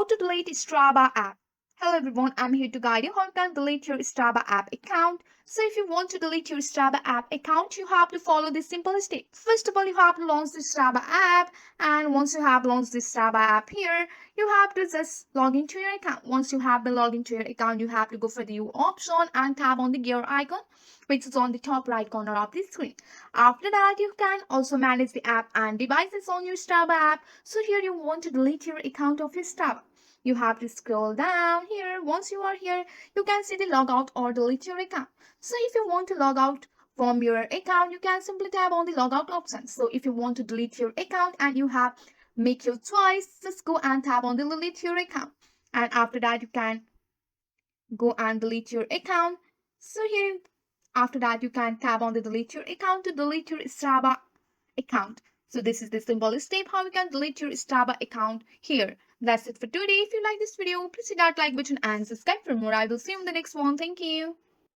How to delete Strava app. Hello everyone, I'm here to guide you how you can delete your Strava app account. So if you want to delete your Strava app account, you have to follow this simple step. First of all, you have to launch the Strava app, and once you have launched the Strava app here, you have to just log into your account. Once you have been logged into your account, you have to go for the view option and tap on the gear icon, which is on the top right corner of the screen. After that, you can also manage the app and devices on your Strava app. So here you want to delete your account of your Strava. You have to scroll down here. Once you are here, you can see the logout or delete your account. So if you want to log out from your account, you can simply tap on the logout option. So if you want to delete your account and you have make your choice, just go and tap on the delete your account. And after that, you can go and delete your account. So here, after that, you can tap on the delete your account to delete your Strava account. So this is the simple step how you can delete your Strava account here. That's it for today. If you like this video, please hit that like button and subscribe for more. I will see you in the next one. Thank you.